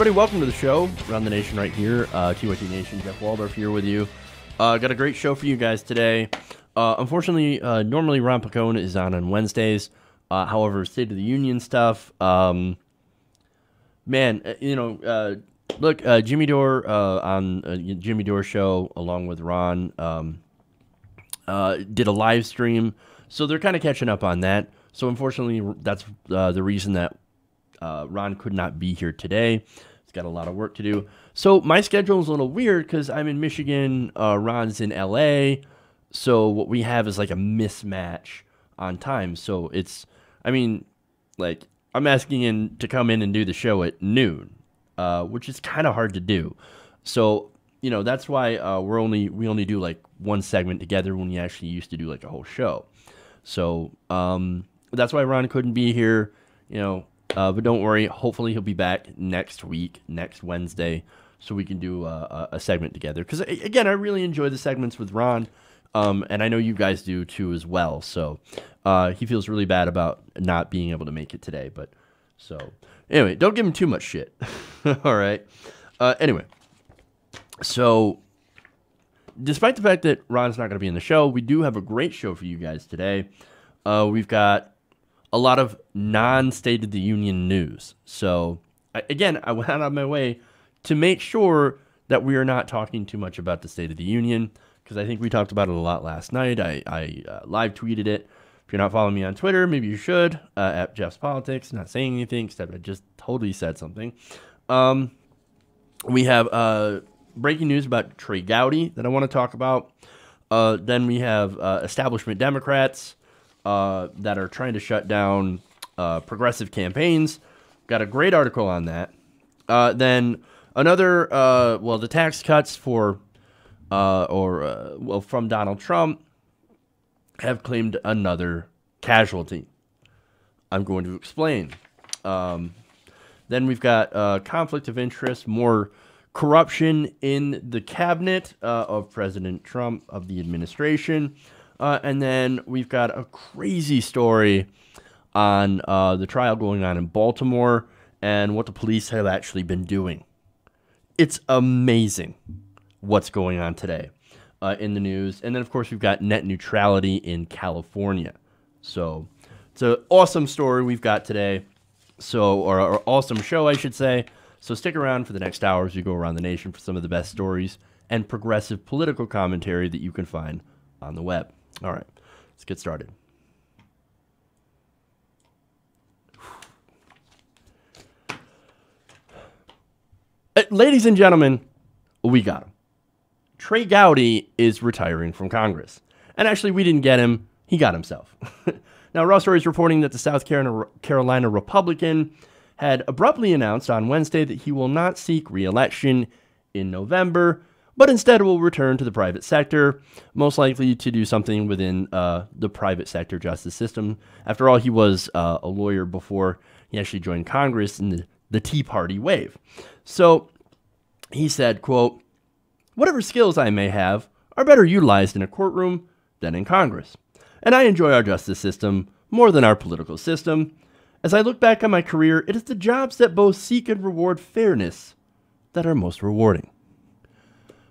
everybody, welcome to the show. Around the Nation right here. TYT Nation, Jeff Waldorf here with you. Got a great show for you guys today. Unfortunately, normally Ron Pacone is on Wednesdays. However, State of the Union stuff, man, look, Jimmy Dore on Jimmy Dore show along with Ron did a live stream, so they're kind of catching up on that. So unfortunately, that's the reason that Ron could not be here today. He's got a lot of work to do. So my schedule is a little weird because I'm in Michigan, Ron's in LA. So what we have is like a mismatch on time. So it's, I mean, like I'm asking him to come in and do the show at noon, which is kind of hard to do. So, you know, that's why we only do like one segment together when we actually used to do like a whole show. So that's why Ron couldn't be here, you know. But don't worry, hopefully he'll be back next week, next Wednesday, so we can do a segment together. Because, again, I really enjoy the segments with Ron, and I know you guys do too as well. So he feels really bad about not being able to make it today. But so, anyway, don't give him too much shit. All right. Anyway, so despite the fact that Ron's not going to be in the show, we do have a great show for you guys today. We've got a lot of non-State of the Union news. So, again, I went out of my way to make sure that we are not talking too much about the State of the Union, because I think we talked about it a lot last night. I live tweeted it. If you're not following me on Twitter, maybe you should, at Jeff's Politics. Not saying anything, except I just totally said something. We have breaking news about Trey Gowdy that I want to talk about. Then we have establishment Democrats that are trying to shut down progressive campaigns. Got a great article on that. Then another, the tax cuts from Donald Trump have claimed another casualty. I'm going to explain. Then we've got conflict of interest, more corruption in the cabinet of President Trump, of the administration. And then we've got a crazy story on the trial going on in Baltimore and what the police have actually been doing. It's amazing what's going on today in the news. And then, of course, we've got net neutrality in California. So it's an awesome story we've got today. Or awesome show, I should say. So stick around for the next hour as we go around the nation for some of the best stories and progressive political commentary that you can find on the web. All right, let's get started. Ladies and gentlemen, we got him. Trey Gowdy is retiring from Congress. And actually, we didn't get him. He got himself. Now, Raw Story is reporting that the South Carolina Republican had abruptly announced on Wednesday that he will not seek re-election in November, but instead will return to the private sector, most likely to do something within the private sector justice system. After all, he was a lawyer before he actually joined Congress in the Tea Party wave. So he said, quote, "Whatever skills I may have are better utilized in a courtroom than in Congress. And I enjoy our justice system more than our political system. As I look back on my career, it is the jobs that both seek and reward fairness that are most rewarding."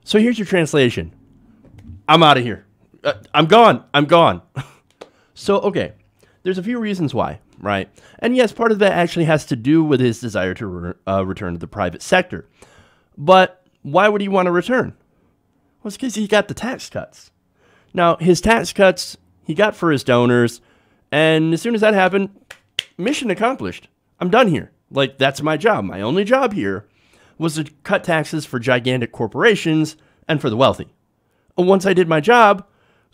So here's your translation. I'm out of here. I'm gone. I'm gone. So, okay, there's a few reasons why, right? And yes, part of that actually has to do with his desire to return to the private sector. But why would he want to return? Well, it's because he got the tax cuts. Now, his tax cuts he got for his donors, and as soon as that happened, mission accomplished. I'm done here. Like, that's my job. My only job here was to cut taxes for gigantic corporations and for the wealthy. And once I did my job,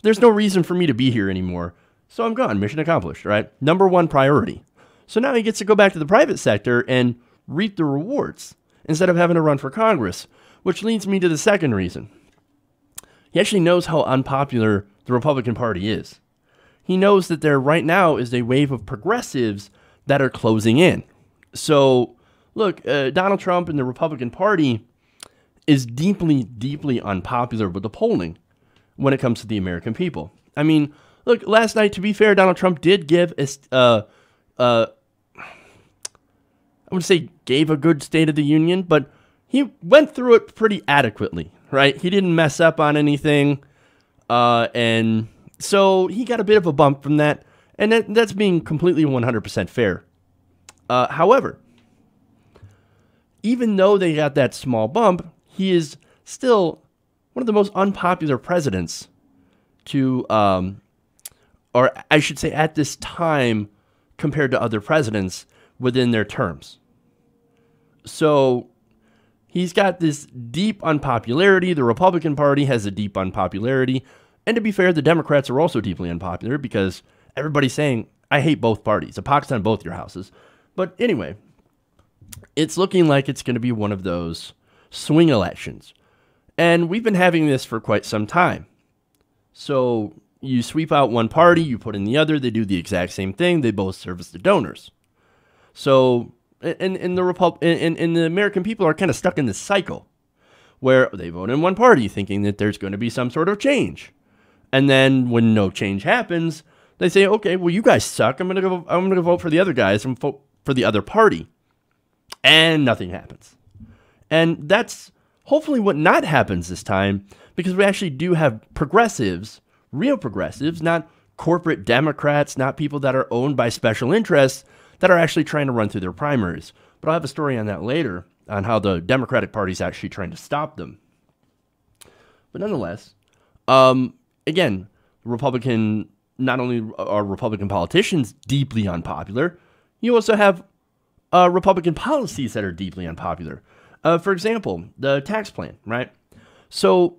there's no reason for me to be here anymore. So I'm gone. Mission accomplished, right? Number one priority. So now he gets to go back to the private sector and reap the rewards instead of having to run for Congress, which leads me to the second reason. He actually knows how unpopular the Republican Party is. He knows that there right now is a wave of progressives that are closing in. So, look, Donald Trump and the Republican Party is deeply, deeply unpopular with the polling when it comes to the American people. I mean, look, last night, to be fair, Donald Trump did give a wouldn't say gave a good State of the Union, but he went through it pretty adequately, right? He didn't mess up on anything. And so he got a bit of a bump from that. And that's being completely 100% fair. However, even though they got that small bump, he is still one of the most unpopular presidents to, or I should say at this time, compared to other presidents within their terms. So he's got this deep unpopularity. The Republican Party has a deep unpopularity. And to be fair, the Democrats are also deeply unpopular because everybody's saying, I hate both parties. A pox on both your houses. But anyway, it's looking like it's going to be one of those swing elections. And we've been having this for quite some time. So you sweep out one party, you put in the other, they do the exact same thing. They both service the donors. So and the American people are kind of stuck in this cycle where they vote in one party thinking that there's going to be some sort of change. And then when no change happens, they say, okay, well, you guys suck. I'm going to go vote for the other guys and vote for the other party. And nothing happens. And that's hopefully what not happens this time, because we actually do have progressives, real progressives, not corporate Democrats, not people that are owned by special interests that are actually trying to run through their primaries. But I'll have a story on that later on how the Democratic Party is actually trying to stop them. But nonetheless, again, not only are Republican politicians deeply unpopular, you also have Republican policies that are deeply unpopular. For example, the tax plan, right? So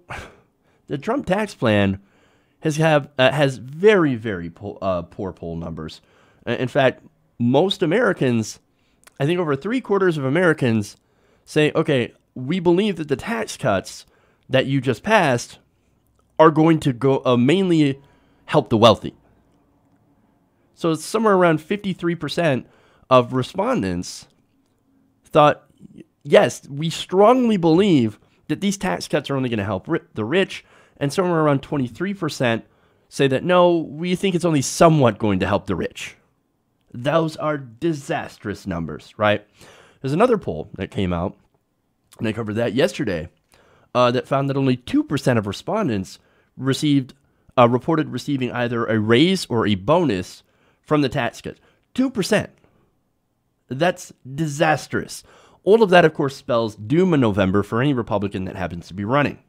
the Trump tax plan has very, very poor poll numbers. In fact, most Americans, I think over 3/4 of Americans say, okay, we believe that the tax cuts that you just passed are going to go mainly help the wealthy. So it's somewhere around 53% of respondents thought, yes, we strongly believe that these tax cuts are only going to help the rich, and somewhere around 23% say that, no, we think it's only somewhat going to help the rich. Those are disastrous numbers, right? There's another poll that came out, and I covered that yesterday, that found that only 2% of respondents reported receiving either a raise or a bonus from the tax cuts. 2%. That's disastrous. All of that, of course, spells doom in November for any Republican that happens to be running.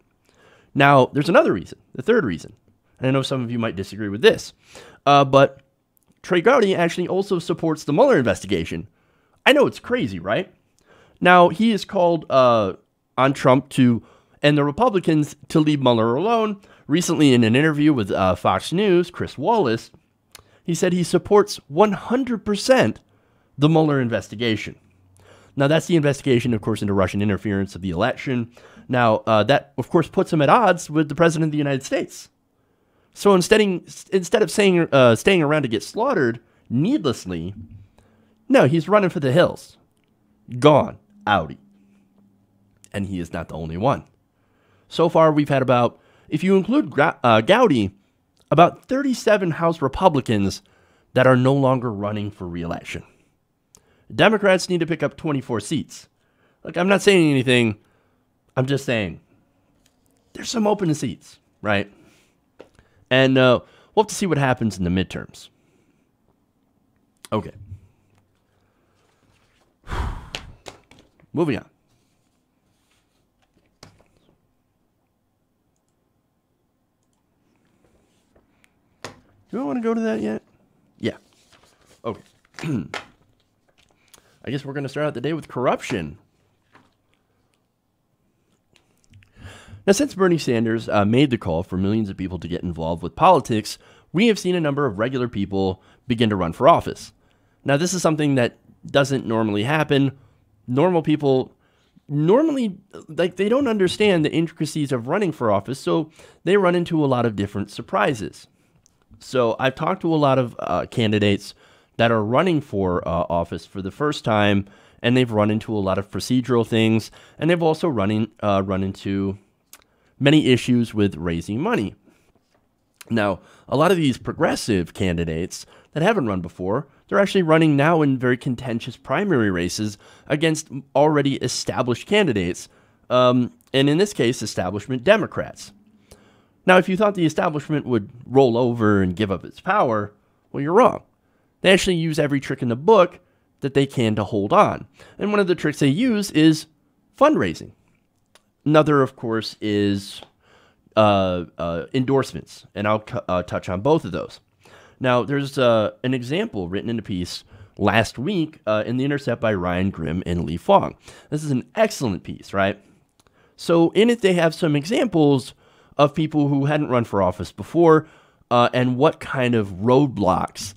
Now, there's another reason, the third reason. And I know some of you might disagree with this, but Trey Gowdy actually also supports the Mueller investigation. I know it's crazy, right? Now, he has called on Trump and the Republicans to leave Mueller alone. Recently, in an interview with Fox News, Chris Wallace, he said he supports 100% the Mueller investigation. Now, that's the investigation, of course, into Russian interference of the election. Now, that, of course, puts him at odds with the President of the United States. So instead of staying around to get slaughtered needlessly, no, he's running for the hills. Gone. Outie. And he is not the only one. So far, we've had about, if you include Gowdy, about 37 House Republicans that are no longer running for re-election. Democrats need to pick up 24 seats. Look, I'm not saying anything. I'm just saying there's some open seats, right? And we'll have to see what happens in the midterms. Okay. Moving on. Do I want to go to that yet? Yeah. Okay. I guess we're going to start out the day with corruption. Now, since Bernie Sanders made the call for millions of people to get involved with politics, we have seen a number of regular people begin to run for office. Now, this is something that doesn't normally happen. Normal people normally, they don't understand the intricacies of running for office, so they run into a lot of different surprises. So I've talked to a lot of candidates that are running for office for the first time, and they've run into a lot of procedural things, and they've also run into many issues with raising money. Now, a lot of these progressive candidates that haven't run before, They're actually running now in very contentious primary races against already established candidates, and in this case, establishment Democrats. Now, if you thought the establishment would roll over and give up its power, well, you're wrong. They actually use every trick in the book that they can to hold on. And one of the tricks they use is fundraising. Another, of course, is endorsements, and I'll touch on both of those. Now, there's an example written in a piece last week in The Intercept by Ryan Grimm and Lee Fong. This is an excellent piece, right? So in it, they have some examples of people who hadn't run for office before and what kind of roadblocks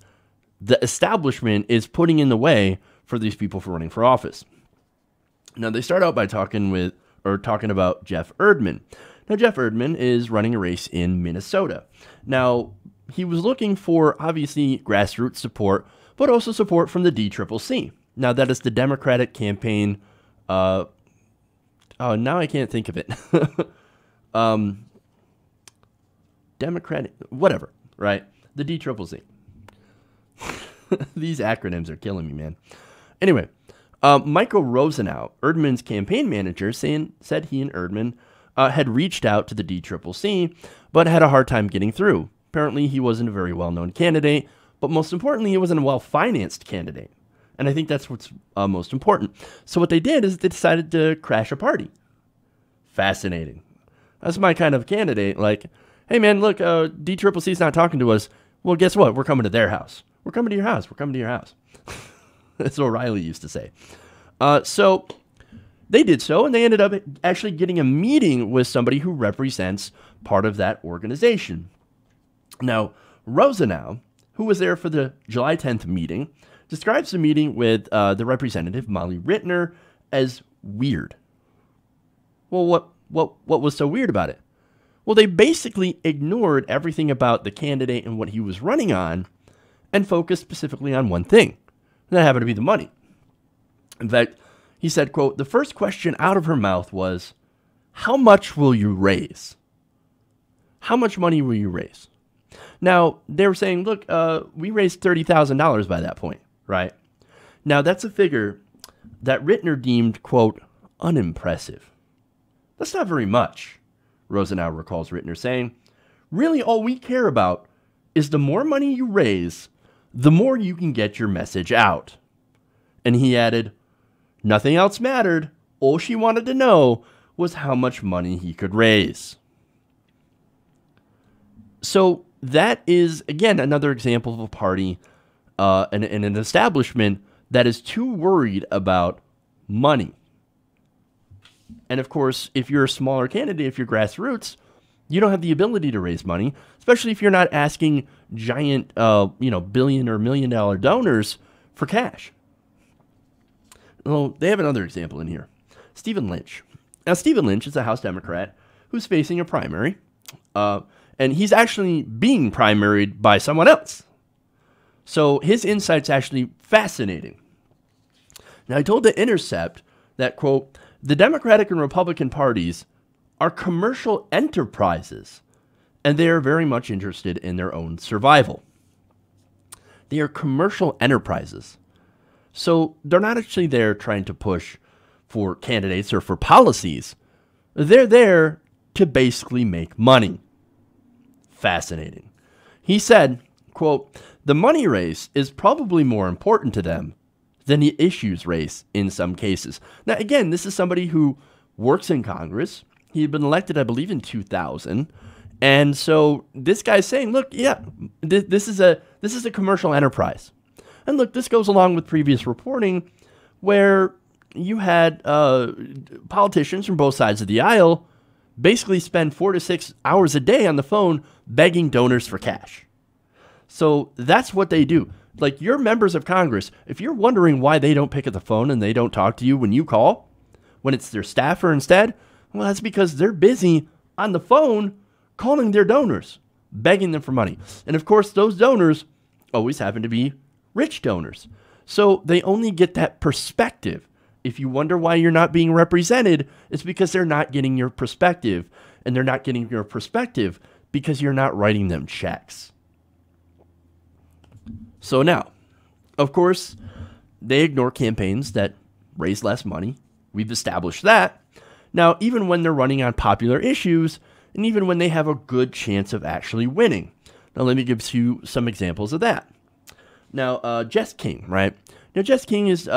the establishment is putting in the way for these people for running for office. Now, they start out by talking about Jeff Erdman. Now, Jeff Erdman is running a race in Minnesota. Now, he was looking for, obviously, grassroots support, but also support from the DCCC. Now, that is the Democratic campaign. Now I can't think of it. Democratic, whatever, right? The DCCC. These acronyms are killing me, man. Anyway, Michael Rosenau, Erdman's campaign manager, said he and Erdman had reached out to the DCCC, but had a hard time getting through. Apparently, he wasn't a very well-known candidate, but most importantly, he wasn't a well-financed candidate. And I think that's what's most important. So what they did is they decided to crash a party. Fascinating. That's my kind of candidate. Like, hey, man, look, DCCC's not talking to us. Well, guess what? We're coming to their house. We're coming to your house. We're coming to your house. That's what Riley used to say. So they did so, and they ended up actually getting a meeting with somebody who represents part of that organization. Now, Rosenau, who was there for the July 10th meeting, describes the meeting with the representative, Molly Rittner, as weird. Well, what was so weird about it? Well, they basically ignored everything about the candidate and what he was running on and focused specifically on one thing. And that happened to be the money. In fact, he said, quote, the first question out of her mouth was, how much will you raise? How much money will you raise? Now, they were saying, look, we raised $30,000 by that point, right? Now, that's a figure that Rittner deemed, quote, unimpressive. That's not very much, Rosenau recalls Rittner saying. Really, all we care about is the more money you raise, the more you can get your message out. And he added, nothing else mattered. All she wanted to know was how much money he could raise. So that is, again, another example of a party and an establishment that is too worried about money. And of course, if you're a smaller candidate, if you're grassroots, you don't have the ability to raise money, especially if you're not asking giant, billion or $1 million donors for cash. Well, they have another example in here. Stephen Lynch. Now, Stephen Lynch is a House Democrat who's facing a primary, and he's actually being primaried by someone else. So his insight's actually fascinating. Now, I told The Intercept that, quote, the Democratic and Republican parties are commercial enterprises, and they are very much interested in their own survival. They are commercial enterprises. So they're not actually there trying to push for candidates or for policies. They're there to basically make money. Fascinating. He said, quote, the money race is probably more important to them than the issues race in some cases. Now, again, this is somebody who works in Congress. He had been elected, I believe, in 2000. And so this guy's saying, look, yeah, this is a commercial enterprise. And look, this goes along with previous reporting where you had politicians from both sides of the aisle basically spend 4 to 6 hours a day on the phone begging donors for cash. So that's what they do. Like, you're members of Congress. If you're wondering why they don't pick up the phone and they don't talk to you when you call, when it's their staffer instead, well, that's because they're busy on the phone calling their donors, begging them for money. And of course, those donors always happen to be rich donors. So they only get that perspective. If you wonder why you're not being represented, it's because they're not getting your perspective. And they're not getting your perspective because you're not writing them checks. So now, Of course, they ignore campaigns that raise less money. We've established that. Now, even when they're running on popular issues, and even when they have a good chance of actually winning. Now, let me give you some examples of that. Now, Jess King, right? Now, Jess King is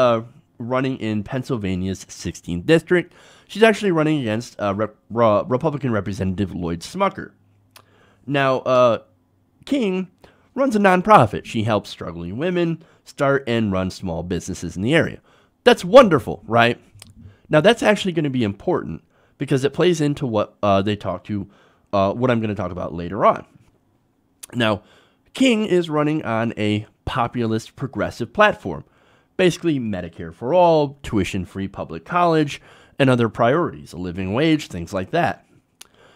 running in Pennsylvania's 16th district. She's actually running against Republican Representative Lloyd Smucker. Now, King runs a nonprofit. She helps struggling women start and run small businesses in the area. That's wonderful, right? Now, that's actually going to be important because it plays into what what I'm going to talk about later on. Now, King is running on a populist progressive platform, basically Medicare for all, tuition-free public college, and other priorities, a living wage, things like that.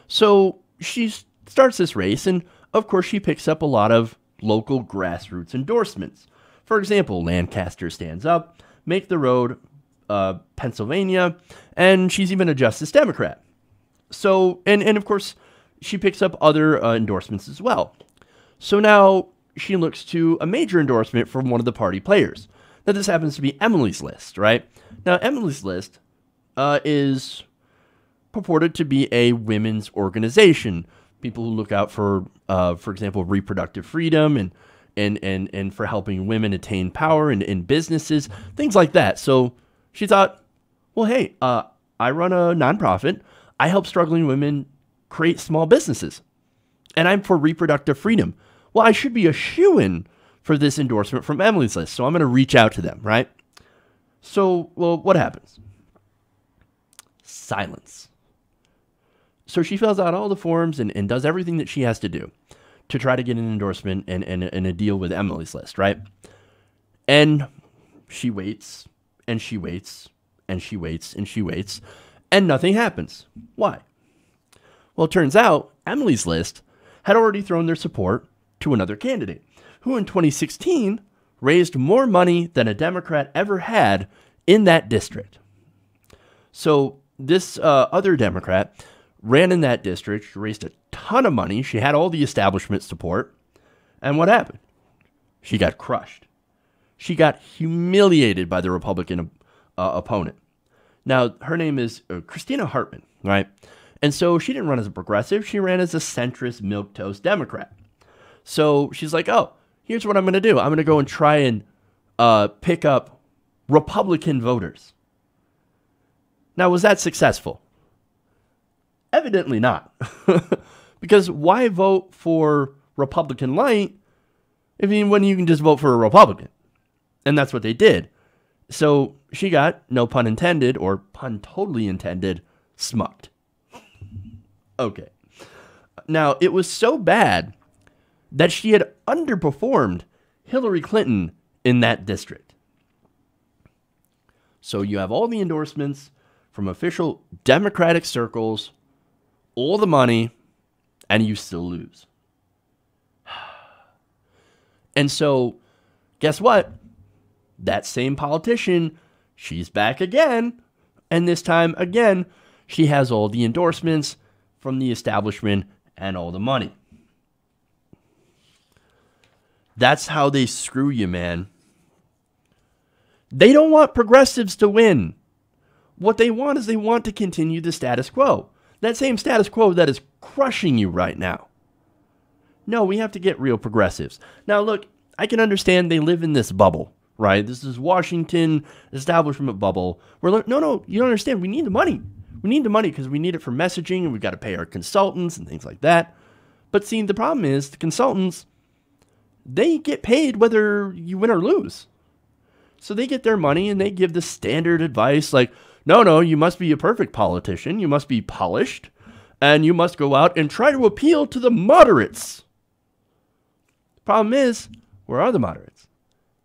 So she starts this race, and of course she picks up a lot of local grassroots endorsements. For example, Lancaster Stands Up, Make the Road, Pennsylvania, and she's even a Justice Democrat. So, and of course, she picks up other endorsements as well. So now she looks to a major endorsement from one of the party players. Now, this happens to be Emily's List, right? Now, Emily's List is purported to be a women's organization. People who look out for example, reproductive freedom and for helping women attain power in businesses, things like that. So she thought, well, hey, I run a nonprofit. I help struggling women create small businesses, and I'm for reproductive freedom. Well, I should be a shoo-in for this endorsement from Emily's List, so I'm going to reach out to them, right? So, well, what happens? Silence. So she fills out all the forms and does everything that she has to do to try to get an endorsement and a deal with Emily's List, right? And she waits, and she waits, and she waits, and she waits, and nothing happens. Why? Well, it turns out Emily's List had already thrown their support to another candidate, who in 2016 raised more money than a Democrat ever had in that district. So this other Democrat ran in that district, raised a ton of money. She had all the establishment support. And what happened? She got crushed. She got humiliated by the Republican opponent. Now, her name is Christina Hartman, right? And so she didn't run as a progressive. She ran as a centrist milquetoast Democrat. So she's like, oh, here's what I'm going to do. I'm going to go and try and pick up Republican voters. Now, was that successful? Evidently not. Because why vote for Republican light when you can just vote for a Republican? And that's what they did. So she got, no pun intended, or pun totally intended, smucked. Okay. Now, it was so bad that she had underperformed Hillary Clinton in that district. So you have all the endorsements from official Democratic circles, all the money, and you still lose. And so, guess what? That same politician, she's back again, and this time, again, she has all the endorsements from the establishment and all the money. That's how they screw you, man. They don't want progressives to win. What they want is they want to continue the status quo. That same status quo that is crushing you right now. No, we have to get real progressives. Now, look, I can understand they live in this bubble, right? This is Washington establishment bubble. No, you don't understand. We need the money. We need the money because we need it for messaging, and we've got to pay our consultants and things like that. But see, the problem is the consultants, they get paid whether you win or lose. So they get their money and they give the standard advice like, no, you must be a perfect politician. You must be polished. And you must go out and try to appeal to the moderates. The problem is, where are the moderates?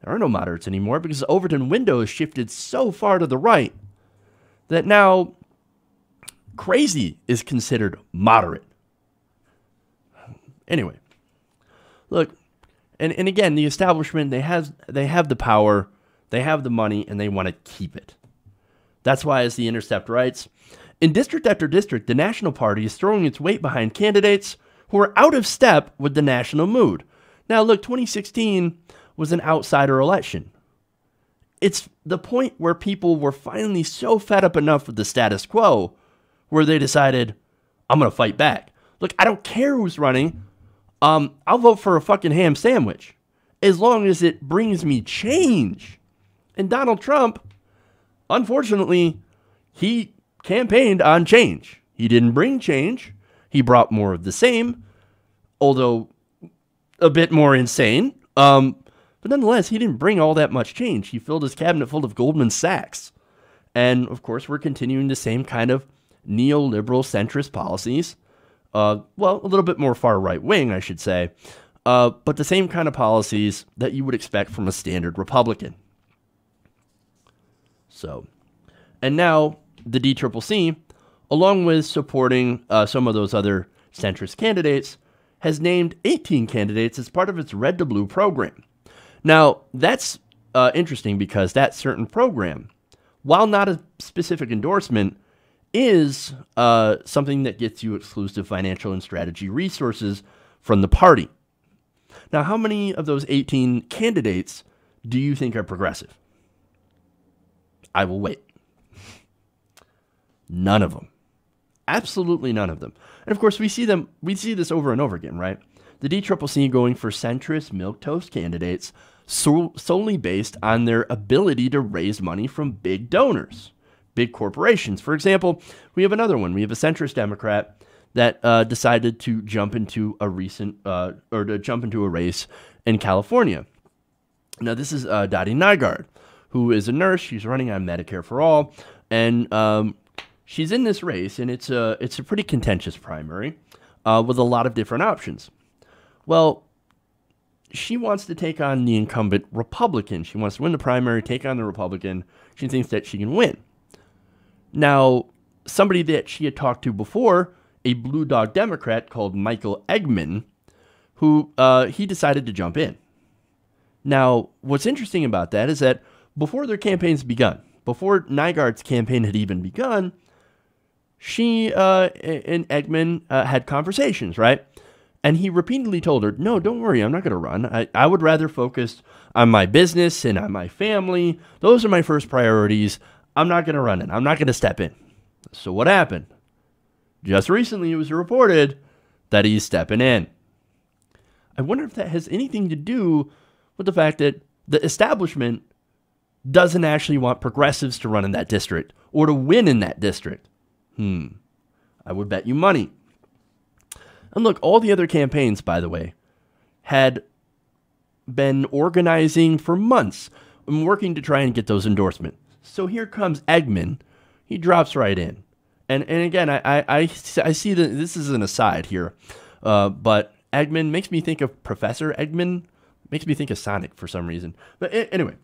There are no moderates anymore because the Overton window has shifted so far to the right that now crazy is considered moderate. Anyway, look, and again, the establishment, they have the power, they have the money, and they want to keep it. That's why, as The Intercept writes, in district after district, the National Party is throwing its weight behind candidates who are out of step with the national mood. Now, look, 2016 was an outsider election. It's the point where people were finally so fed up enough with the status quo where they decided, I'm going to fight back. Look, I don't care who's running. I'll vote for a fucking ham sandwich as long as it brings me change. And Donald Trump, unfortunately, he campaigned on change. He didn't bring change. He brought more of the same, although a bit more insane. But nonetheless, he didn't bring all that much change. He filled his cabinet full of Goldman Sachs. And, of course, we're continuing the same kind of neoliberal centrist policies. Well, a little bit more far right wing, I should say. But the same kind of policies that you would expect from a standard Republican. So, and now the DCCC, along with supporting some of those other centrist candidates, has named 18 candidates as part of its Red to Blue program. Now, that's interesting because that certain program, while not a specific endorsement, is something that gets you exclusive financial and strategy resources from the party. Now, how many of those 18 candidates do you think are progressive? I will wait. None of them. Absolutely none of them. And of course, we see this over and over again, right? The DCCC going for centrist milquetoast candidates solely based on their ability to raise money from big donors, big corporations. For example, we have another one. We have a centrist Democrat that decided to jump into a race in California. Now, this is Dottie Nygaard, who is a nurse. She's running on Medicare for All, and she's in this race, and it's a pretty contentious primary with a lot of different options. Well, she wants to take on the incumbent Republican. She wants to win the primary, take on the Republican. She thinks that she can win. Now, somebody that she had talked to before, a Blue Dog Democrat called Michael Eggman, who he decided to jump in. Now, what's interesting about that is that before their campaigns begun, before Nygaard's campaign had even begun, she and Eggman had conversations, right? And he repeatedly told her, no, don't worry, I'm not going to run. I would rather focus on my business and on my family. Those are my first priorities. I'm not going to run in. I'm not going to step in. So what happened? Just recently, it was reported that he's stepping in. I wonder if that has anything to do with the fact that the establishment doesn't actually want progressives to run in that district or to win in that district. I would bet you money. And look, all the other campaigns, by the way, had been organizing for months and working to try and get those endorsements. So here comes Eggman. He drops right in. And again, I see that this is an aside here, but Eggman makes me think of Professor Eggman. Makes me think of Sonic for some reason. But anyway,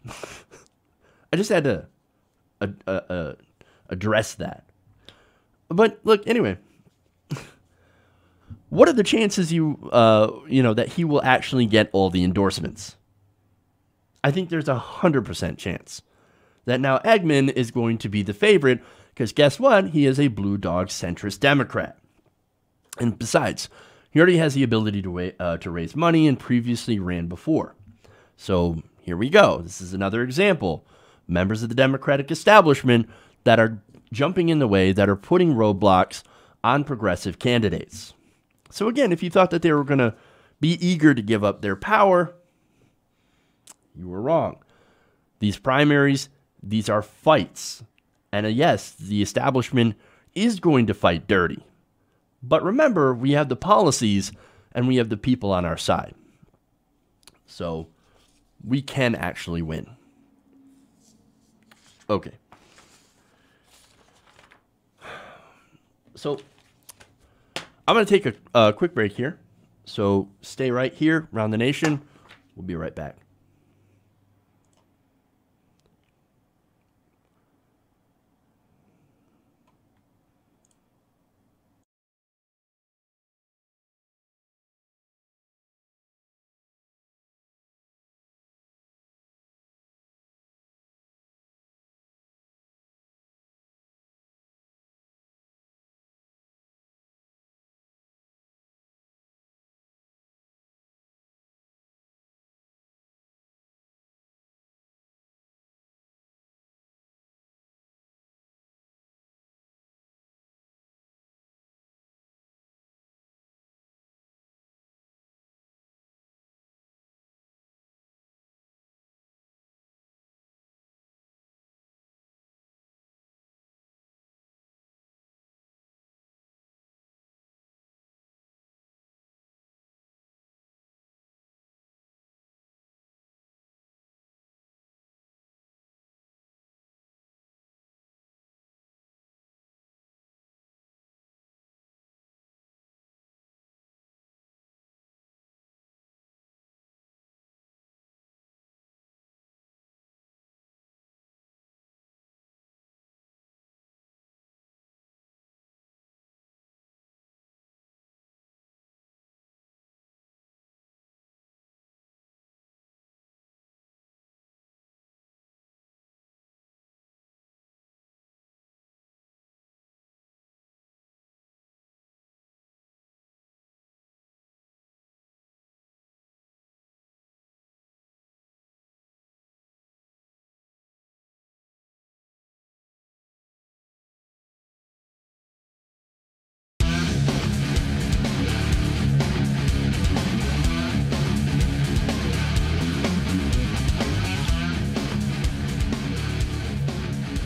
I just had to address that. But look, anyway, what are the chances that he will actually get all the endorsements? I think there's 100% chance that now Eggman is going to be the favorite because guess what? He is a Blue Dog centrist Democrat. And besides, he already has the ability to raise money and previously ran before. So here we go. This is another example. Members of the Democratic establishment that are jumping in the way, that are putting roadblocks on progressive candidates. So again, if you thought that they were going to be eager to give up their power, you were wrong. These primaries, these are fights. And yes, the establishment is going to fight dirty. But remember, we have the policies and we have the people on our side. So we can actually win. Okay. So I'm going to take a quick break here. So stay right here around the nation. We'll be right back.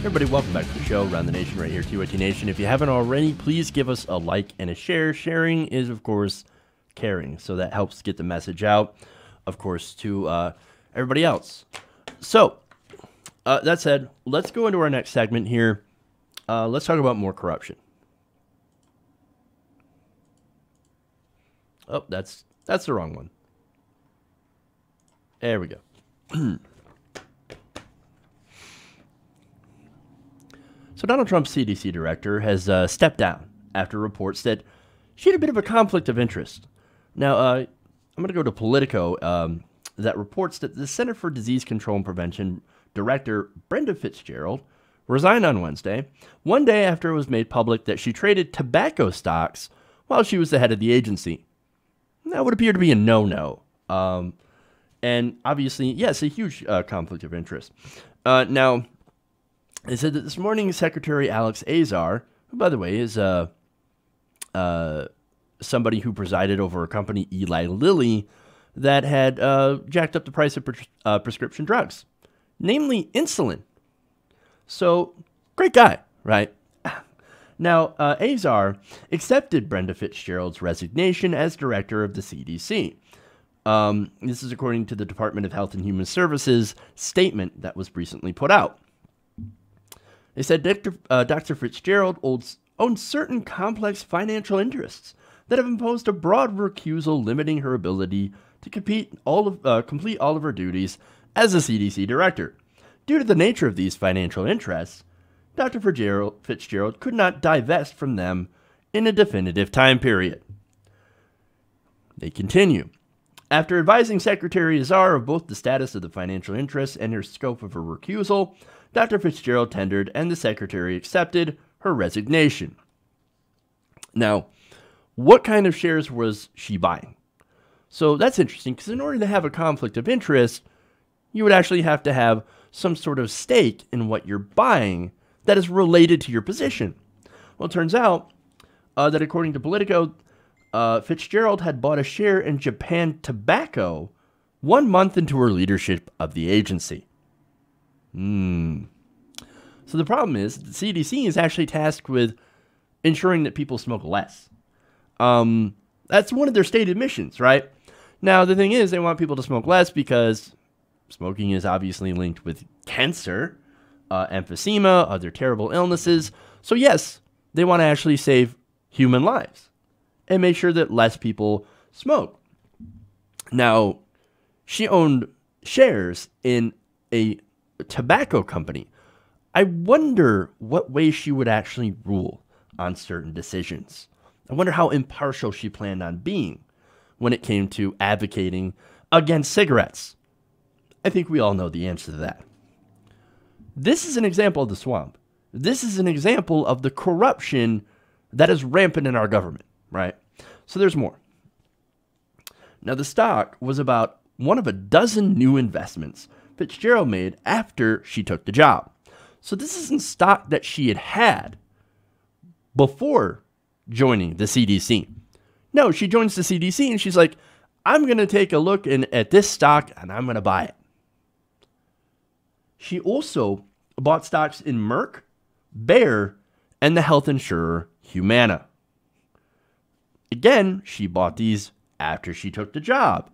Everybody, welcome back to the show, Around the Nation, right here, TYT Nation. If you haven't already, please give us a like and a share. Sharing is, of course, caring, so that helps get the message out, of course, to everybody else. So, that said, let's go into our next segment here. Let's talk about more corruption. Oh, that's the wrong one. There we go. So Donald Trump's CDC director has stepped down after reports that she had a bit of a conflict of interest. Now, I'm going to go to Politico that reports that the Center for Disease Control and Prevention director, Brenda Fitzgerald, resigned on Wednesday, one day after it was made public that she traded tobacco stocks while she was the head of the agency. That would appear to be a no-no. And obviously, yes, a huge conflict of interest. Now, they said that this morning, Secretary Alex Azar, who, by the way, is somebody who presided over a company, Eli Lilly, that had jacked up the price of prescription drugs, namely insulin. So, great guy, right? Now, Azar accepted Brenda Fitzgerald's resignation as director of the CDC. This is according to the Department of Health and Human Services statement that was recently put out. They said Dr. Fitzgerald owns certain complex financial interests that have imposed a broad recusal limiting her ability to complete all of her duties as a CDC director. Due to the nature of these financial interests, Dr. Fitzgerald could not divest from them in a definitive time period. They continue. After advising Secretary Azar of both the status of the financial interests and her scope of her recusal, Dr. Fitzgerald tendered and the Secretary accepted her resignation. Now, what kind of shares was she buying? So that's interesting because in order to have a conflict of interest, you would actually have to have some sort of stake in what you're buying that is related to your position. Well, it turns out that according to Politico, Fitzgerald had bought a share in Japan Tobacco 1 month into her leadership of the agency. So the problem is the CDC is actually tasked with ensuring that people smoke less. That's one of their stated missions, right? Now, the thing is, they want people to smoke less because smoking is obviously linked with cancer, emphysema, other terrible illnesses. So yes, they want to actually save human lives and make sure that less people smoke. Now, she owned shares in a tobacco company. I wonder what way she would actually rule on certain decisions. I wonder how impartial she planned on being when it came to advocating against cigarettes. I think we all know the answer to that. This is an example of the swamp. This is an example of the corruption that is rampant in our government, right? So there's more. Now, the stock was about one of a dozen new investments Fitzgerald made after she took the job. So this isn't stock that she had before joining the CDC. No, she joins the CDC and she's like, I'm going to take a look at this stock and I'm going to buy it. She also bought stocks in Merck, Bayer, and the health insurer Humana. Again, she bought these after she took the job.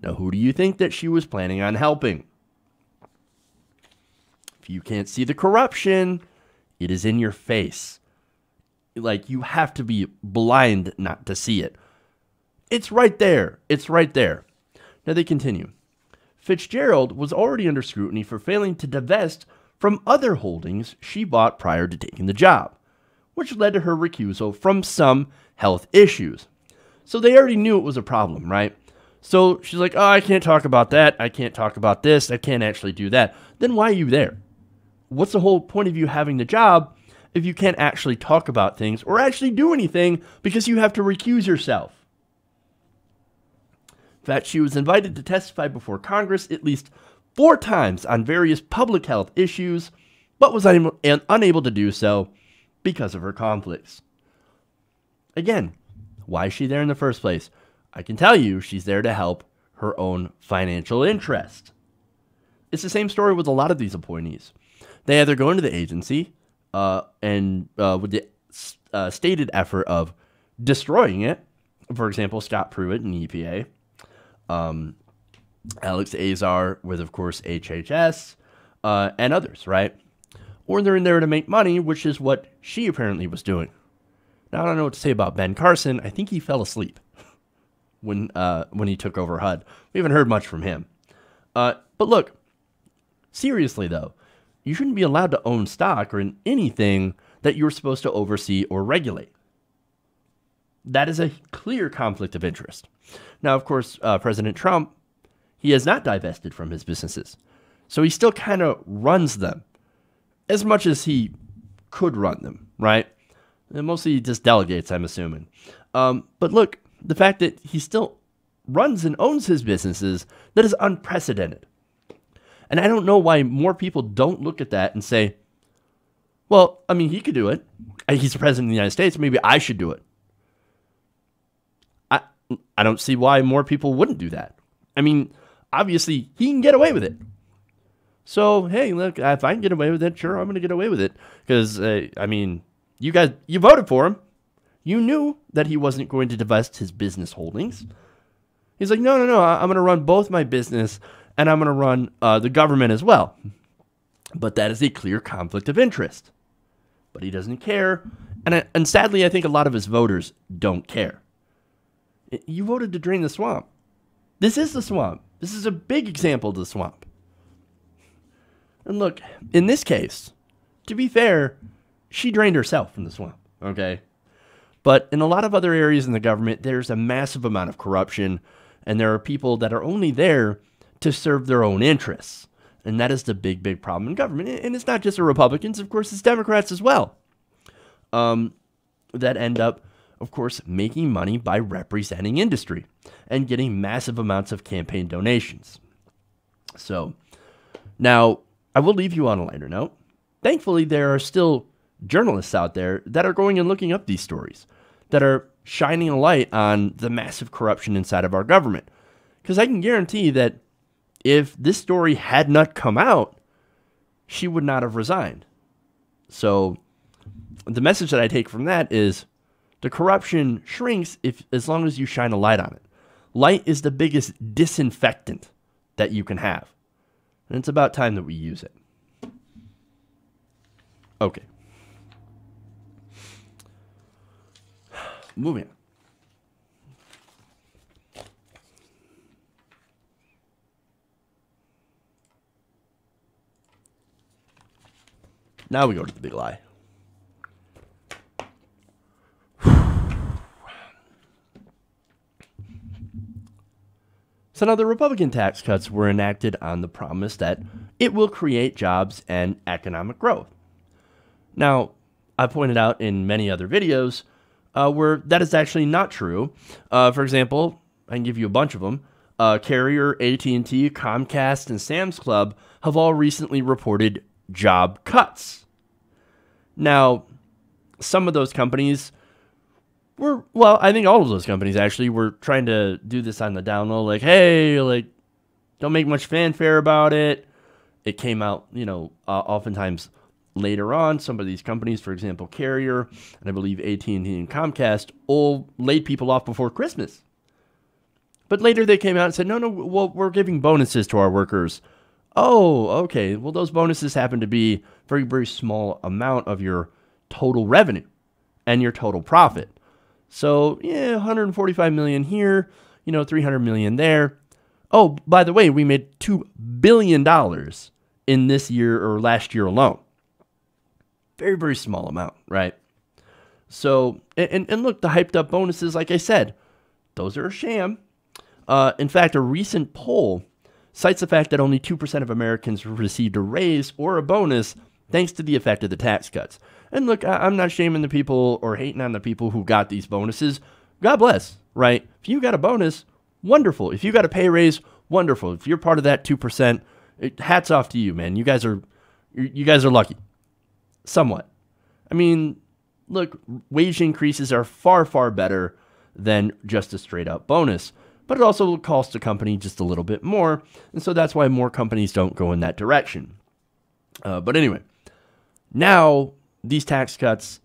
Now, who do you think that she was planning on helping? If you can't see the corruption, it is in your face. Like, you have to be blind not to see it. It's right there. It's right there. Now they continue. Fitzgerald was already under scrutiny for failing to divest from other holdings she bought prior to taking the job, which led to her recusal from some health issues. So they already knew it was a problem, right? So she's like, oh, I can't talk about that. I can't talk about this. I can't actually do that. Then why are you there? What's the whole point of you having the job if you can't actually talk about things or actually do anything because you have to recuse yourself? In fact, she was invited to testify before Congress at least 4 times on various public health issues, but was unable to do so because of her conflicts. Again, why is she there in the first place? I can tell you she's there to help her own financial interest. It's the same story with a lot of these appointees. They either go into the agency and with the stated effort of destroying it. For example, Scott Pruitt in EPA, Alex Azar with, of course, HHS, and others, right? Or they're in there to make money, which is what she apparently was doing. Now, I don't know what to say about Ben Carson. I think he fell asleep when he took over HUD. We haven't heard much from him. But look, seriously, though, you shouldn't be allowed to own stock or in anything that you're supposed to oversee or regulate. That is a clear conflict of interest. Now, of course, President Trump, he has not divested from his businesses. So he still kind of runs them as much as he could run them, right? And mostly he just delegates, I'm assuming. But look, the fact that he still runs and owns his businesses, that is unprecedented. And I don't know why more people don't look at that and say, well, I mean, he could do it. He's the president of the United States. Maybe I should do it. I don't see why more people wouldn't do that. I mean, obviously, he can get away with it. So, hey, look, if I can get away with it, sure, I'm going to get away with it. Because, I mean, you guys, you voted for him. You knew that he wasn't going to divest his business holdings. He's like, no, I'm going to run both my business and I'm going to run the government as well. But that is a clear conflict of interest. But he doesn't care. And sadly, I think a lot of his voters don't care. You voted to drain the swamp. This is the swamp. This is a big example of the swamp. And look, in this case, to be fair, she drained herself from the swamp, okay? But in a lot of other areas in the government, there's a massive amount of corruption, and there are people that are only there to serve their own interests. And that is the big, big problem in government. And it's not just the Republicans, of course, it's Democrats as well. That end up, of course, making money by representing industry and getting massive amounts of campaign donations. So, now, I will leave you on a lighter note. Thankfully, there are still journalists out there that are going and looking up these stories, that are shining a light on the massive corruption inside of our government. Because I can guarantee that if this story had not come out, she would not have resigned. So, the message that I take from that is the corruption shrinks as long as you shine a light on it. Light is the biggest disinfectant that you can have. And it's about time that we use it. Okay. Moving on. Now we go to the big lie. So now the Republican tax cuts were enacted on the promise that it will create jobs and economic growth. Now, I pointed out in many other videos where that is actually not true. For example, I can give you a bunch of them. Carrier, AT&T, Comcast, and Sam's Club have all recently reported job cuts. Now, some of those companies I think all of those companies actually were trying to do this on the down low, like, hey, like, don't make much fanfare about it. It came out, oftentimes later on. Some of these companies, for example, Carrier, and I believe AT&T and Comcast, all laid people off before Christmas. But later they came out and said, no, well, we're giving bonuses to our workers. Oh, okay. Well, those bonuses happen to be a very, very small amount of your total revenue and your total profit. So, yeah, 145 million here, 300 million there. Oh, by the way, we made $2 billion in this year or last year alone. Very, very small amount, right? So, and look, the hyped up bonuses, like I said, those are a sham. In fact, a recent poll cites the fact that only 2% of Americans received a raise or a bonus thanks to the effect of the tax cuts. And look, I'm not shaming the people or hating on the people who got these bonuses. God bless, right? If you got a bonus, wonderful. If you got a pay raise, wonderful. If you're part of that 2%, hats off to you, man. You guys are lucky. Somewhat. I mean, look, wage increases are far, far better than just a straight up bonus. But it also costs the company just a little bit more. And so that's why more companies don't go in that direction. But anyway, Now, these tax cuts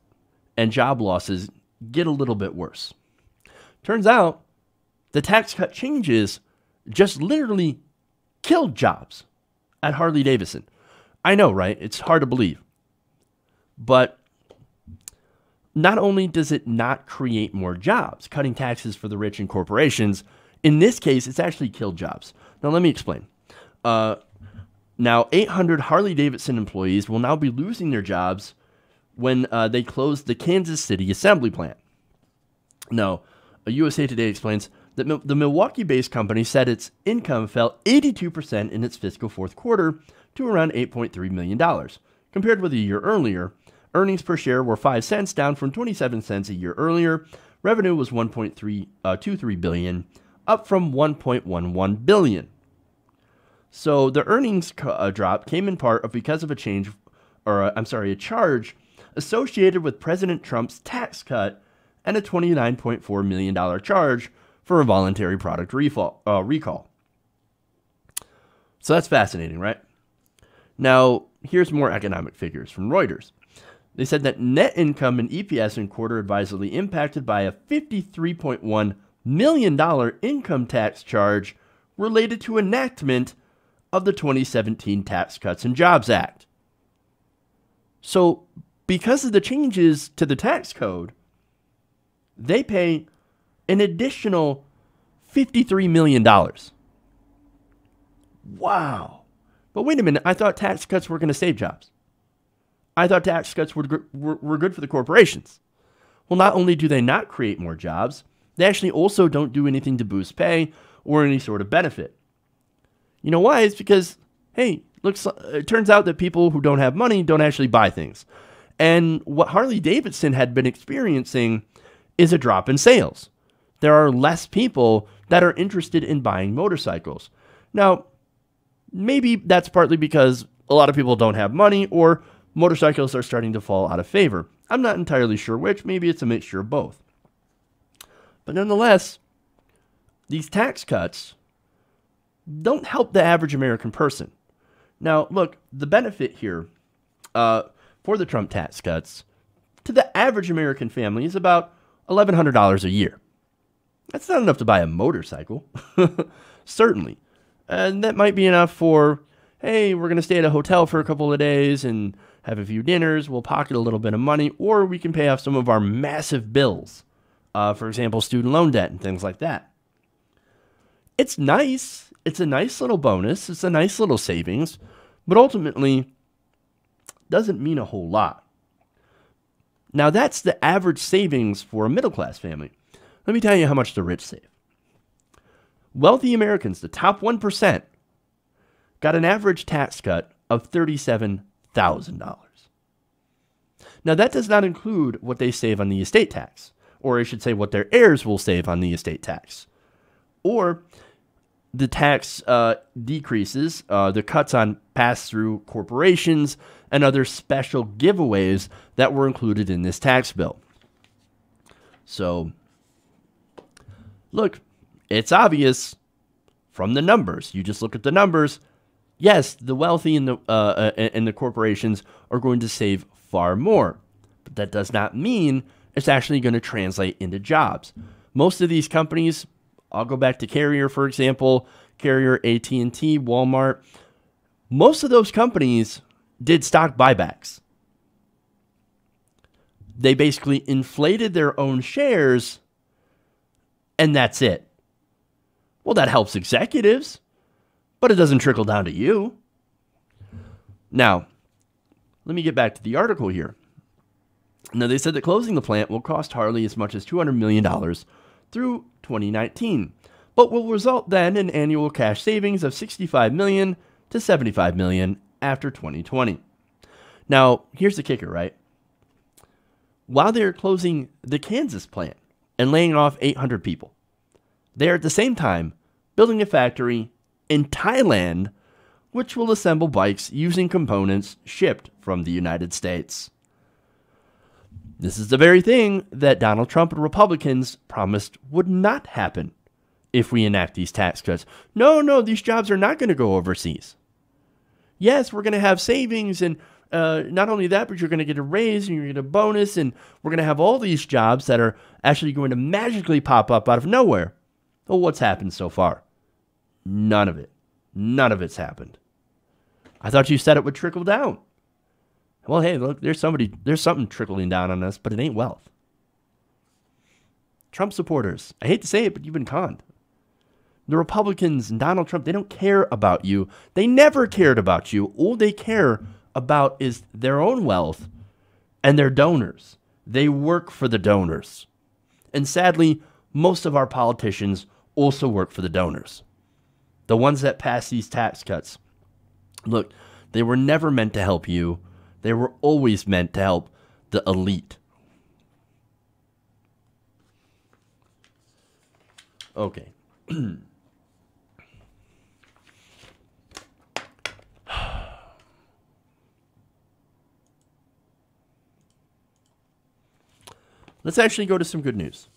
and job losses get a little bit worse. Turns out the tax cut changes just literally killed jobs at Harley-Davidson. I know, right? It's hard to believe. But not only does it not create more jobs, cutting taxes for the rich and corporations, in this case, it's actually killed jobs. Now, let me explain. Now, 800 Harley-Davidson employees will now be losing their jobs when they close the Kansas City assembly plant. Now, USA Today explains that the Milwaukee-based company said its income fell 82% in its fiscal fourth quarter to around $8.3 million. Compared with a year earlier, earnings per share were 5 cents, down from 27 cents a year earlier. Revenue was $1.23 billion, up from $1.11 billion. So the earnings drop came in part because of a charge associated with President Trump's tax cut and a $29.4 million charge for a voluntary product recall. So that's fascinating, right? Now, here's more economic figures from Reuters. They said that net income and EPS in quarter advisedly impacted by a $53.1 million income tax charge related to enactment of the 2017 Tax Cuts and Jobs Act. So, because of the changes to the tax code, they pay an additional $53 million. Wow. But wait a minute, I thought tax cuts were going to save jobs. I thought tax cuts were good for the corporations. Well, not only do they not create more jobs, they actually also don't do anything to boost pay or any sort of benefit. You know why? It's because, hey, it turns out that people who don't have money don't actually buy things. And what Harley-Davidson had been experiencing is a drop in sales. There are less people that are interested in buying motorcycles. Now, maybe that's partly because a lot of people don't have money or motorcycles are starting to fall out of favor. I'm not entirely sure which. Maybe it's a mixture of both. But nonetheless, these tax cuts don't help the average American person. Now, look, the benefit here for the Trump tax cuts to the average American family is about $1,100 a year. That's not enough to buy a motorcycle, certainly. And that might be enough for, hey, we're going to stay at a hotel for a couple of days and have a few dinners. We'll pocket a little bit of money, or we can pay off some of our massive bills. For example, student loan debt and things like that. It's nice. It's a nice little bonus. It's a nice little savings, but ultimately doesn't mean a whole lot. Now, that's the average savings for a middle-class family. Let me tell you how much the rich save. Wealthy Americans, the top 1%, got an average tax cut of $37,000. Now, that does not include what they save on the estate tax, or I should say what their heirs will save on the estate tax, or the tax decreases, the cuts on pass-through corporations, and other special giveaways that were included in this tax bill. So, look, it's obvious from the numbers. You just look at the numbers. Yes, the wealthy and the corporations are going to save far more, but that does not mean it's actually going to translate into jobs. Most of these companies, I'll go back to Carrier, for example, Carrier, AT&T, Walmart. Most of those companies did stock buybacks. They basically inflated their own shares, and that's it. Well, that helps executives, but it doesn't trickle down to you. Now, let me get back to the article here. Now, they said that closing the plant will cost Harley as much as $200 million through 2019, but will result then in annual cash savings of $65 million to $75 million after 2020. Now, here's the kicker, right? While they're closing the Kansas plant and laying off 800 people, they're at the same time building a factory in Thailand, which will assemble bikes using components shipped from the United States. This is the very thing that Donald Trump and Republicans promised would not happen if we enact these tax cuts. No, these jobs are not going to go overseas. Yes, we're going to have savings and not only that, but you're going to get a raise and you're going to get a bonus, and we're going to have all these jobs that are actually going to magically pop up out of nowhere. Well, what's happened so far? None of it. None of it's happened. I thought you said it would trickle down. Well, hey, look, there's something trickling down on us, but it ain't wealth. Trump supporters, I hate to say it, but you've been conned. The Republicans and Donald Trump, they don't care about you. They never cared about you. All they care about is their own wealth and their donors. They work for the donors. And sadly, most of our politicians also work for the donors. The ones that pass these tax cuts. Look, they were never meant to help you. They were always meant to help the elite. Okay. Let's actually go to some good news.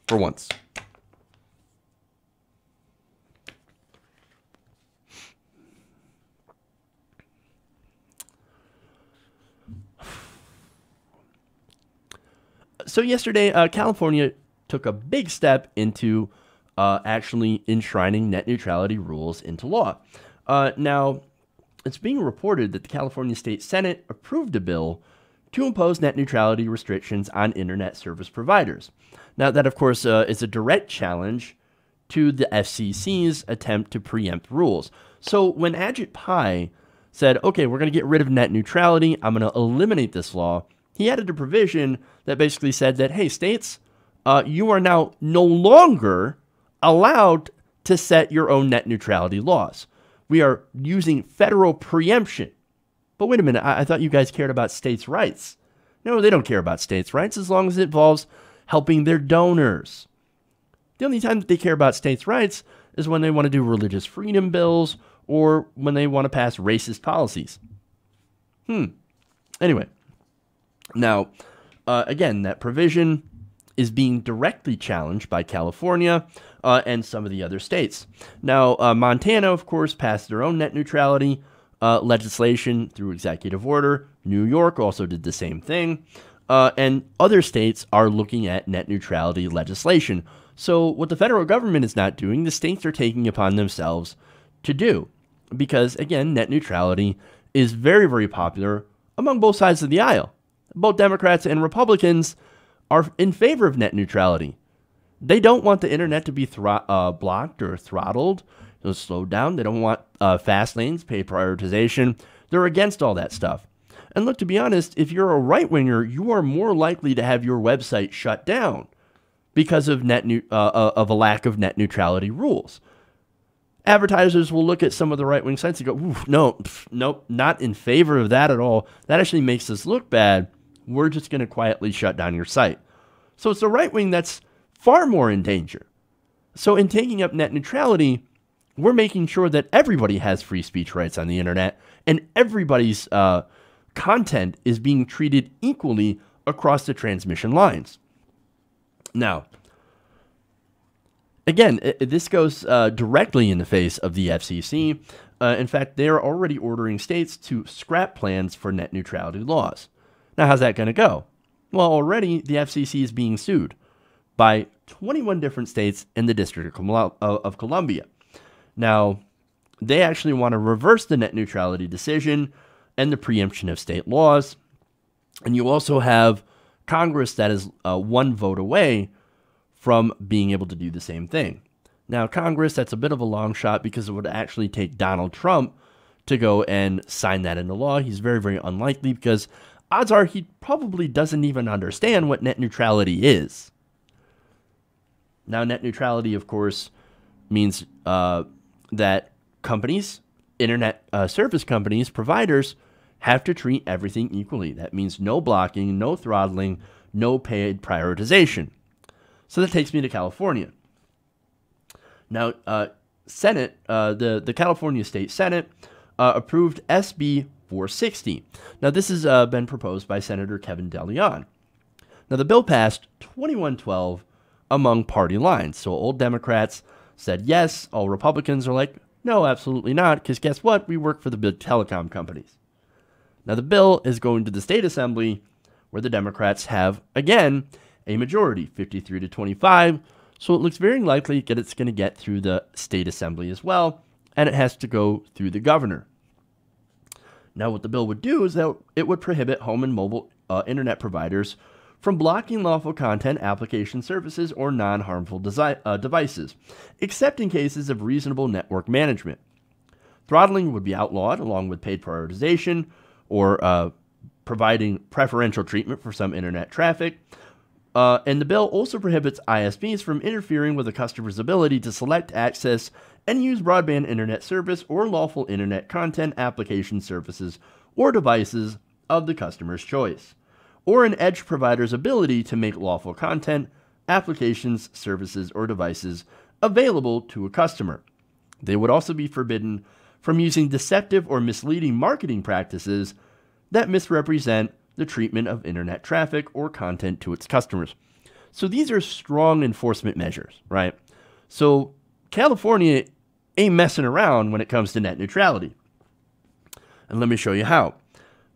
For once. So yesterday, California took a big step into actually enshrining net neutrality rules into law. Now, it's being reported that the California State Senate approved a bill to impose net neutrality restrictions on internet service providers. Now, that, of course, is a direct challenge to the FCC's attempt to preempt rules. So when Ajit Pai said, okay, we're going to get rid of net neutrality, I'm going to eliminate this law, he added a provision that basically said that, hey, states, you are now no longer allowed to set your own net neutrality laws. We are using federal preemption. But wait a minute, I thought you guys cared about states' rights. No, they don't care about states' rights as long as it involves helping their donors. The only time that they care about states' rights is when they want to do religious freedom bills or when they want to pass racist policies. Anyway, now, again, that provision is being directly challenged by California and some of the other states. Now, Montana, of course, passed their own net neutrality legislation through executive order. New York also did the same thing. And other states are looking at net neutrality legislation. So what the federal government is not doing, the states are taking upon themselves to do. Because, again, net neutrality is very, very popular among both sides of the aisle. Both Democrats and Republicans are in favor of net neutrality. They don't want the internet to be blocked or throttled, slowed down. They don't want fast lanes, pay prioritization. They're against all that stuff. And look, to be honest, if you're a right-winger, you are more likely to have your website shut down because of a lack of net neutrality rules. Advertisers will look at some of the right-wing sites and go, nope, not in favor of that at all. That actually makes us look bad. We're just going to quietly shut down your site. So it's the right wing that's far more in danger. So in taking up net neutrality, we're making sure that everybody has free speech rights on the internet and everybody's content is being treated equally across the transmission lines. Now, again, this goes directly in the face of the FCC. In fact, they are already ordering states to scrap plans for net neutrality laws. Now, how's that going to go? Well, already the FCC is being sued by 21 different states in the District of Columbia. Now, they actually want to reverse the net neutrality decision and the preemption of state laws. And you also have Congress that is one vote away from being able to do the same thing. Now, Congress, that's a bit of a long shot because it would actually take Donald Trump to go and sign that into law. He's very, very unlikely because odds are he probably doesn't even understand what net neutrality is. Now, net neutrality, of course, means that companies, internet service companies, providers, have to treat everything equally. That means no blocking, no throttling, no paid prioritization. So that takes me to California. Now, Senate, the California State Senate approved SB 460. Now, this has been proposed by Senator Kevin DeLeon. Now, the bill passed 21-12 among party lines. So old Democrats said yes. All Republicans are like, no, absolutely not, because guess what? We work for the big telecom companies. Now, the bill is going to the state assembly, where the Democrats have, again, a majority, 53 to 25. So it looks very likely that it's going to get through the state assembly as well, and it has to go through the governor. Now, what the bill would do is that it would prohibit home and mobile internet providers from blocking lawful content, application services, or non-harmful devices, except in cases of reasonable network management. Throttling would be outlawed, along with paid prioritization, or providing preferential treatment for some internet traffic. And the bill also prohibits ISPs from interfering with a customer's ability to select, access, and use broadband internet service or lawful internet content, application services, or devices of the customer's choice, or an edge provider's ability to make lawful content, applications, services, or devices available to a customer. They would also be forbidden from using deceptive or misleading marketing practices that misrepresent the treatment of internet traffic or content to its customers. So these are strong enforcement measures, right? So California ain't messing around when it comes to net neutrality. And let me show you how.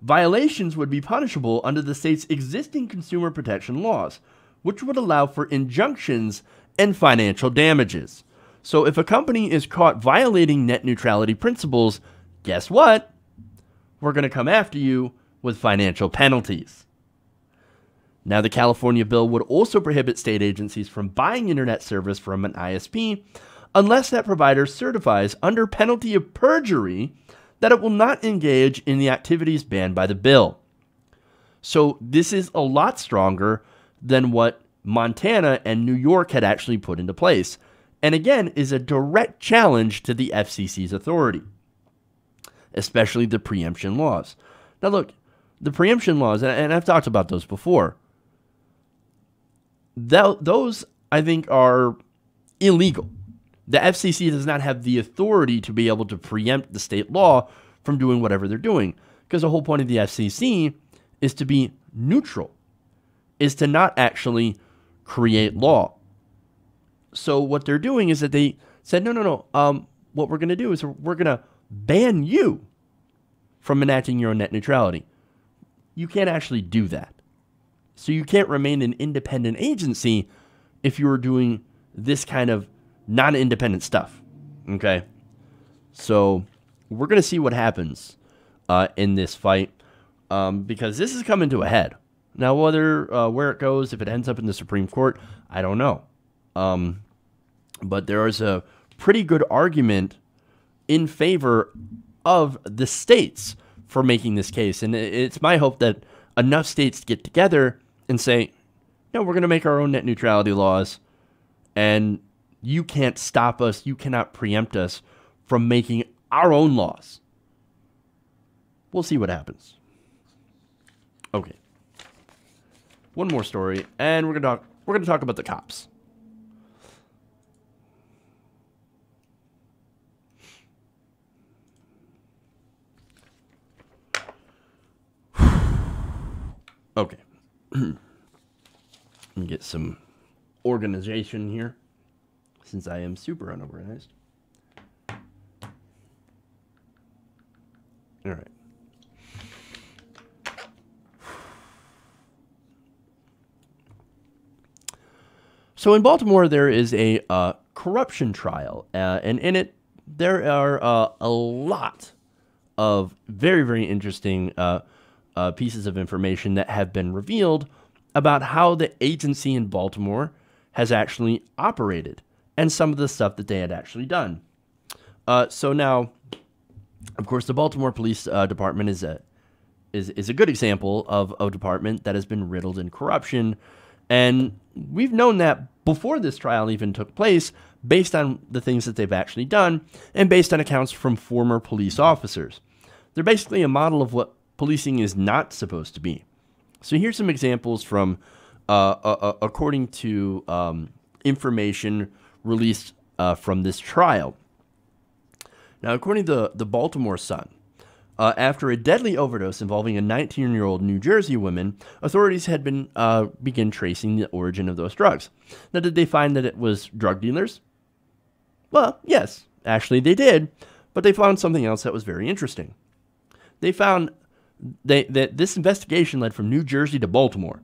Violations would be punishable under the state's existing consumer protection laws, which would allow for injunctions and financial damages. So if a company is caught violating net neutrality principles, guess what? We're going to come after you with financial penalties. Now, the California bill would also prohibit state agencies from buying internet service from an ISP unless that provider certifies under penalty of perjury that it will not engage in the activities banned by the bill. So this is a lot stronger than what Montana and New York had actually put into place, and again is a direct challenge to the FCC's authority, especially the preemption laws. Now look, the preemption laws, and I've talked about those before, those I think are illegal. The FCC does not have the authority to be able to preempt the state law from doing whatever they're doing, because the whole point of the FCC is to be neutral, is to not actually create law. So what they're doing is that they said, no, what we're going to do is we're going to ban you from enacting your own net neutrality. You can't actually do that. So you can't remain an independent agency if you're doing this kind of non-independent stuff. Okay? So we're going to see what happens in this fight because this is coming to a head. Now, whether where it goes, if it ends up in the Supreme Court, I don't know. But there is a pretty good argument in favor of the states for making this case. And it's my hope that enough states get together and say, no, we're going to make our own net neutrality laws, and you can't stop us, you cannot preempt us from making our own laws. We'll see what happens. Okay. One more story, and we're going to talk about the cops. Okay. Let me get some organization here, since I am super unorganized. All right. So in Baltimore, there is a corruption trial, and in it, there are a lot of very, very interesting pieces of information that have been revealed about how the agency in Baltimore has actually operated and some of the stuff that they had actually done. So now, of course, the Baltimore Police Department is a good example of a department that has been riddled in corruption, and we've known that before this trial even took place, based on the things that they've actually done and based on accounts from former police officers. They're basically a model of what policing is not supposed to be. So here's some examples from, according to information released from this trial. Now, according to the Baltimore Sun, after a deadly overdose involving a 19-year-old New Jersey woman, authorities had begun tracing the origin of those drugs. Now, did they find that it was drug dealers? Well, yes, actually they did, but they found something else that was very interesting. They found This investigation led from New Jersey to Baltimore,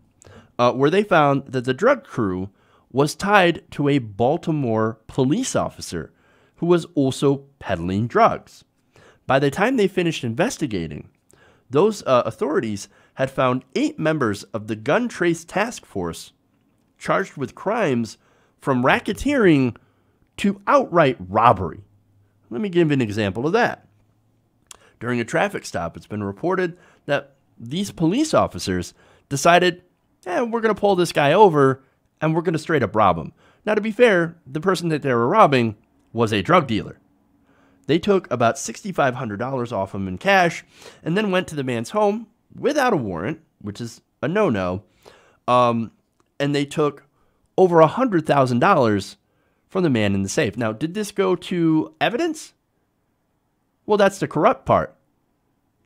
where they found that the drug crew was tied to a Baltimore police officer who was also peddling drugs. By the time they finished investigating, those authorities had found 8 members of the Gun Trace Task Force charged with crimes from racketeering to outright robbery. Let me give an example of that. During a traffic stop, it's been reported that these police officers decided, we're going to pull this guy over and we're going to straight up rob him. Now, to be fair, the person that they were robbing was a drug dealer. They took about $6,500 off him in cash and then went to the man's home without a warrant, which is a no-no, and they took over $100,000 from the man in the safe. Now, did this go to evidence? Well, that's the corrupt part.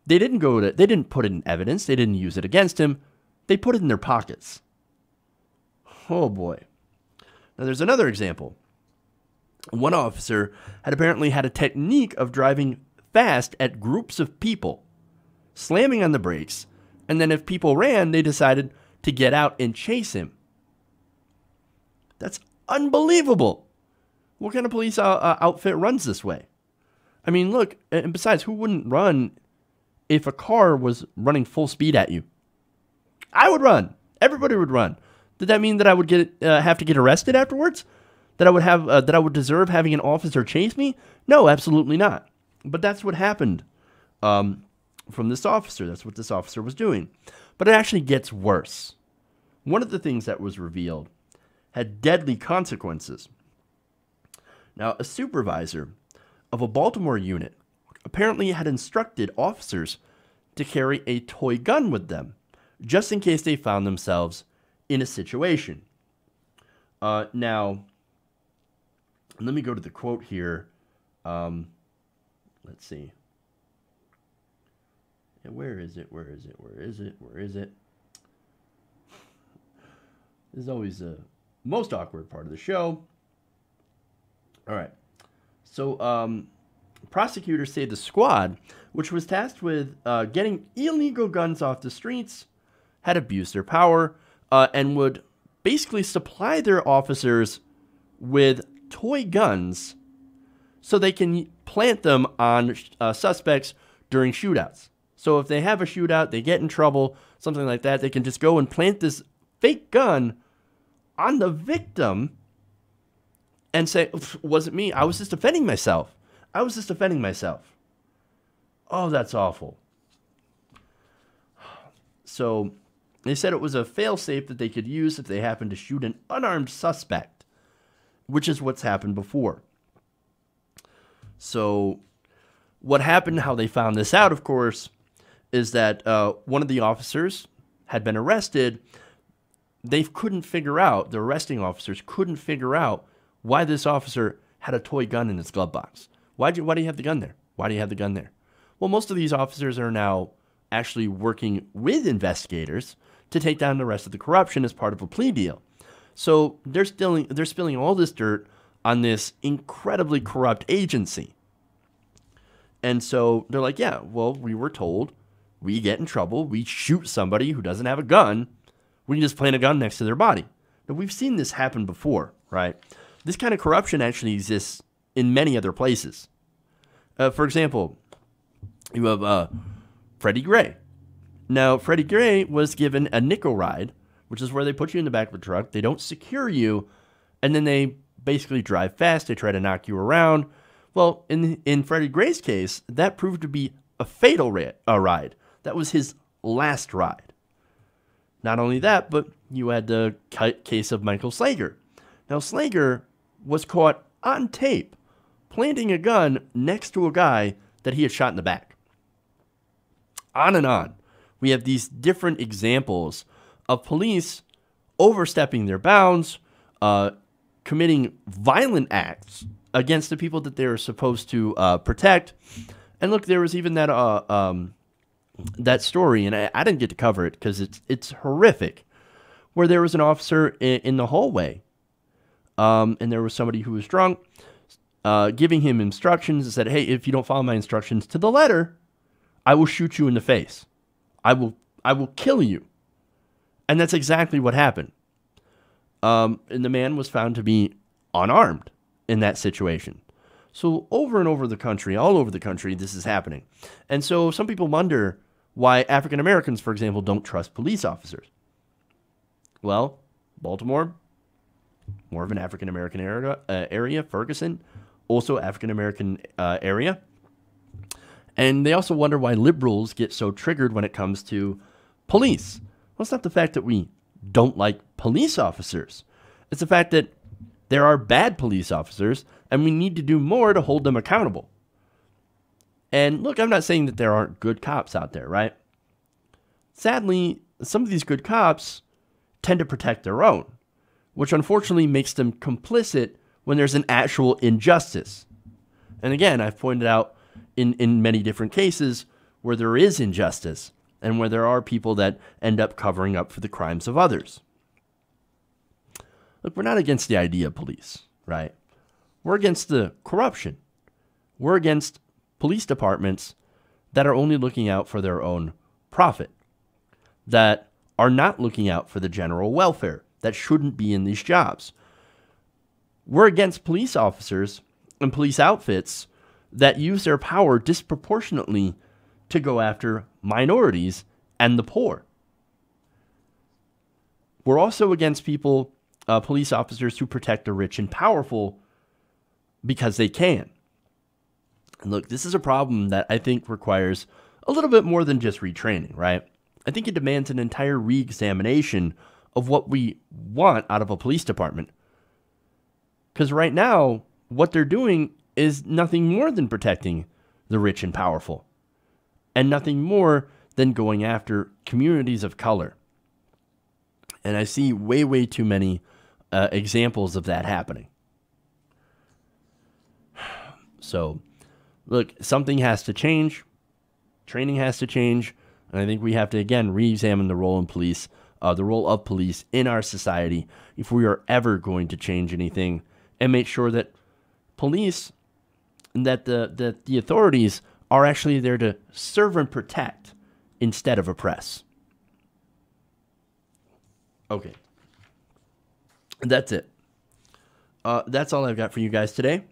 They didn't put it in evidence. They didn't use it against him. They put it in their pockets. Oh boy. Now there's another example. One officer had apparently had a technique of driving fast at groups of people, slamming on the brakes, and then if people ran, they decided to get out and chase him. That's unbelievable. What kind of police outfit runs this way? I mean, look, and besides, who wouldn't run if a car was running full speed at you? I would run. Everybody would run. Did that mean that I would have to get arrested afterwards? That I would deserve having an officer chase me? No, absolutely not. But that's what happened from this officer. That's what this officer was doing. But it actually gets worse. One of the things that was revealed had deadly consequences. Now, a supervisor of a Baltimore unit apparently had instructed officers to carry a toy gun with them, just in case they found themselves in a situation. Now, let me go to the quote here. Let's see. Yeah, where is it? This is always the most awkward part of the show. All right. So, prosecutors say the squad, which was tasked with getting illegal guns off the streets, had abused their power and would basically supply their officers with toy guns so they can plant them on suspects during shootouts. So if they have a shootout, they get in trouble, something like that, they can just go and plant this fake gun on the victim and say, wasn't me, I was just defending myself. Oh, that's awful. So they said it was a fail-safe that they could use if they happened to shoot an unarmed suspect, which is what's happened before. So what happened, how they found this out, of course, is that one of the officers had been arrested. The arresting officers couldn't figure out why this officer had a toy gun in his glove box. Why do you have the gun there? Well, most of these officers are now actually working with investigators to take down the rest of the corruption as part of a plea deal. So they're spilling all this dirt on this incredibly corrupt agency. And so they're like, yeah, well, we were told we get in trouble, we shoot somebody who doesn't have a gun, we can just plant a gun next to their body. Now, we've seen this happen before, right? This kind of corruption actually exists in many other places. For example, you have Freddie Gray. Now, Freddie Gray was given a nickel ride, which is where they put you in the back of a truck, they don't secure you, and then they basically drive fast, they try to knock you around. Well, in Freddie Gray's case, that proved to be a fatal ride. That was his last ride. Not only that, but you had the case of Michael Slager. Now, Slager was caught on tape planting a gun next to a guy that he had shot in the back. On and on. We have these different examples of police overstepping their bounds, committing violent acts against the people that they were supposed to protect. And look, there was even that story, and I didn't get to cover it because it's horrific, where there was an officer in the hallway, and there was somebody who was drunk, giving him instructions and said, hey, if you don't follow my instructions to the letter, I will shoot you in the face. I will kill you. And that's exactly what happened. And the man was found to be unarmed in that situation. So over and over the country, all over the country, this is happening. And so some people wonder why African Americans, for example, don't trust police officers. Well, Baltimore, more of an African American area. Ferguson, also African American area. And they also wonder why liberals get so triggered when it comes to police. Well, it's not the fact that we don't like police officers. It's the fact that there are bad police officers, and we need to do more to hold them accountable. And look, I'm not saying that there aren't good cops out there, right? Sadly, some of these good cops tend to protect their own, which unfortunately makes them complicit when there's an actual injustice. And again, I've pointed out in many different cases where there is injustice and where there are people that end up covering up for the crimes of others. Look, we're not against the idea of police, right? We're against the corruption. We're against police departments that are only looking out for their own profit, that are not looking out for the general welfare, that shouldn't be in these jobs. We're against police officers and police outfits that use their power disproportionately to go after minorities and the poor. We're also against people, police officers who protect the rich and powerful because they can. And look, this is a problem that I think requires a little bit more than just retraining, right? I think it demands an entire re-examination of what we want out of a police department. Because right now, what they're doing is nothing more than protecting the rich and powerful, and nothing more than going after communities of color. And I see way, way too many examples of that happening. So, look, something has to change. Training has to change. And I think we have to, again, re-examine the role of police in our society if we are ever going to change anything, and make sure that police and that the authorities are actually there to serve and protect instead of oppress. Okay. That's it. That's all I've got for you guys today.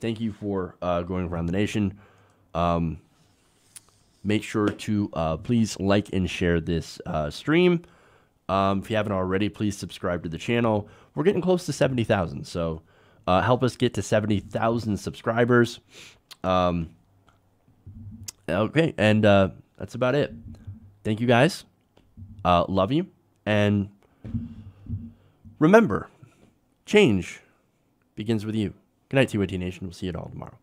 Thank you for going around the nation. Make sure to please like and share this stream. If you haven't already, please subscribe to the channel. We're getting close to 70,000, so help us get to 70,000 subscribers. Okay, and that's about it. Thank you, guys. Love you. And remember, change begins with you. Good night, ATN Nation. We'll see you all tomorrow.